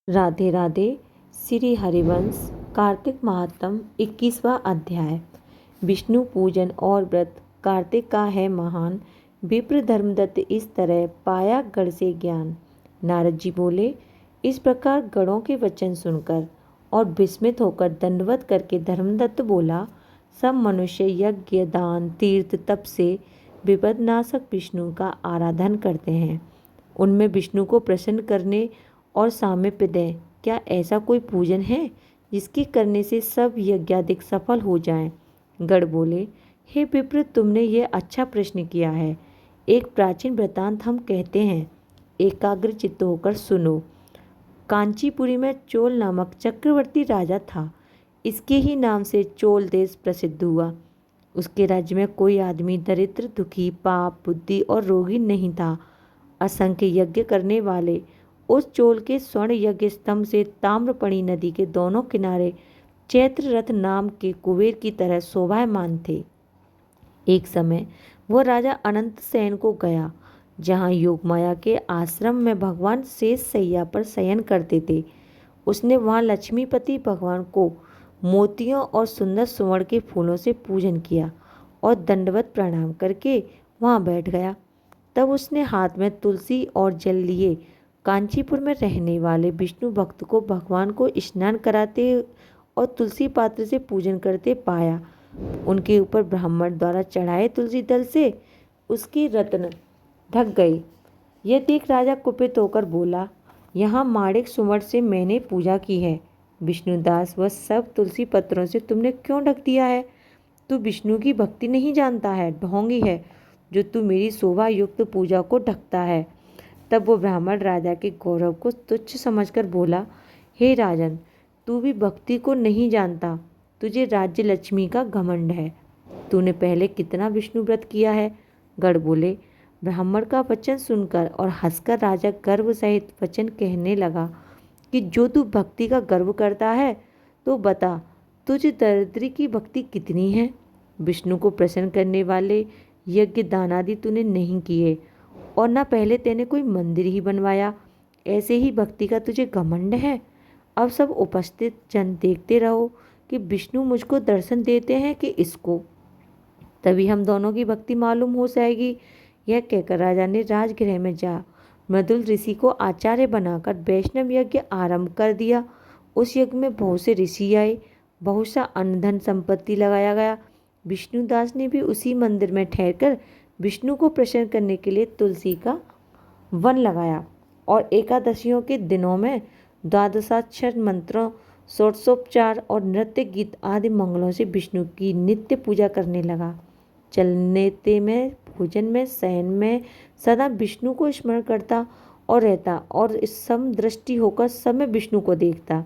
राधे राधे। श्री हरिवंश कार्तिक महात्म 21वां अध्याय। विष्णु पूजन और व्रत। कार्तिक का है महान, विप्र धर्मदत्त इस तरह पाया गढ़ से ज्ञान। नारद जी बोले, इस प्रकार गणों के वचन सुनकर और विस्मित होकर दंडवत करके धर्मदत्त बोला, सब मनुष्य यज्ञ दान तीर्थ तप से विपदनाशक विष्णु का आराधन करते हैं। उनमें विष्णु को प्रसन्न करने और सामीप्य दें, क्या ऐसा कोई पूजन है जिसके करने से सब यज्ञादिक सफल हो जाएं? गण बोले, हे विप्र, तुमने ये अच्छा प्रश्न किया है। एक प्राचीन वृतांत हम कहते हैं, एकाग्र चित्त होकर सुनो। कांचीपुरी में चोल नामक चक्रवर्ती राजा था। इसके ही नाम से चोल देश प्रसिद्ध हुआ। उसके राज्य में कोई आदमी दरिद्र, दुखी, पाप बुद्धि और रोगी नहीं था। असंख्य यज्ञ करने वाले उस चोल के स्वर्ण यज्ञ स्तंभ से ताम्रपणी नदी के दोनों किनारे चैत्र रथ नाम के कुबेर की तरह शोभायमान थे। एक समय वह राजा अनंत सेन को गया, जहाँ योगमाया के आश्रम में भगवान शेष सैया पर शयन करते थे। उसने वहाँ लक्ष्मीपति भगवान को मोतियों और सुंदर सुवर्ण के फूलों से पूजन किया और दंडवत प्रणाम करके वहाँ बैठ गया। तब उसने हाथ में तुलसी और जल लिए कांचीपुर में रहने वाले विष्णु भक्त को भगवान को स्नान कराते और तुलसी पात्र से पूजन करते पाया। उनके ऊपर ब्राह्मण द्वारा चढ़ाए तुलसी दल से उसकी रत्न ढक गई। यह देख राजा कुपित होकर बोला, यहाँ माणिक सुवर्ण से मैंने पूजा की है, विष्णुदास वह सब तुलसी पत्रों से तुमने क्यों ढक दिया है? तू विष्णु की भक्ति नहीं जानता है, ढोंगी है, जो तू मेरी शोभा युक्त पूजा को ढकता है। तब वो ब्राह्मण राजा के गौरव को तुच्छ समझकर बोला, हे राजन, तू भी भक्ति को नहीं जानता, तुझे राज्य लक्ष्मी का घमंड है। तूने पहले कितना विष्णु व्रत किया है? गण बोले, ब्राह्मण का वचन सुनकर और हंसकर राजा गर्व सहित वचन कहने लगा कि जो तू भक्ति का गर्व करता है तो बता, तुझ दरिद्री की भक्ति कितनी है? विष्णु को प्रसन्न करने वाले यज्ञ दानादि तूने नहीं किए और न पहले तेने कोई मंदिर ही बनवाया। ऐसे ही भक्ति का तुझे घमंड है। अब सब उपस्थित जन देखते रहो कि विष्णु मुझको दर्शन देते हैं कि इसको, तभी हम दोनों की भक्ति मालूम हो जाएगी। यह कहकर राजा ने राजगृह में जा मृदुल ऋषि को आचार्य बनाकर वैष्णव यज्ञ आरंभ कर दिया। उस यज्ञ में बहुत से ऋषि आए, बहुत सा अन्न धन संपत्ति लगाया गया। विष्णुदास ने भी उसी मंदिर में ठहरकर विष्णु को प्रसन्न करने के लिए तुलसी का वन लगाया और एकादशियों के दिनों में द्वादशाक्षर मंत्रों, षोडशोपचार और नृत्य गीत आदि मंगलों से विष्णु की नित्य पूजा करने लगा। चलने में, भोजन में, शयन में सदा विष्णु को स्मरण करता और रहता और समदृष्टि होकर समय विष्णु को देखता।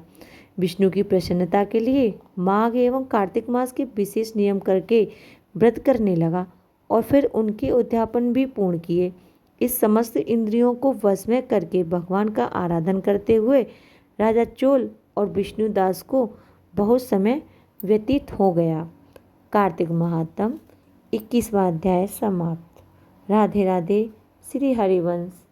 विष्णु की प्रसन्नता के लिए माघ एवं कार्तिक मास के विशेष नियम करके व्रत करने लगा और फिर उनके उद्यापन भी पूर्ण किए। इस समस्त इंद्रियों को वश में करके भगवान का आराधन करते हुए राजा चोल और विष्णुदास को बहुत समय व्यतीत हो गया। कार्तिक महात्म 21वां अध्याय समाप्त। राधे राधे। श्री हरिवंश।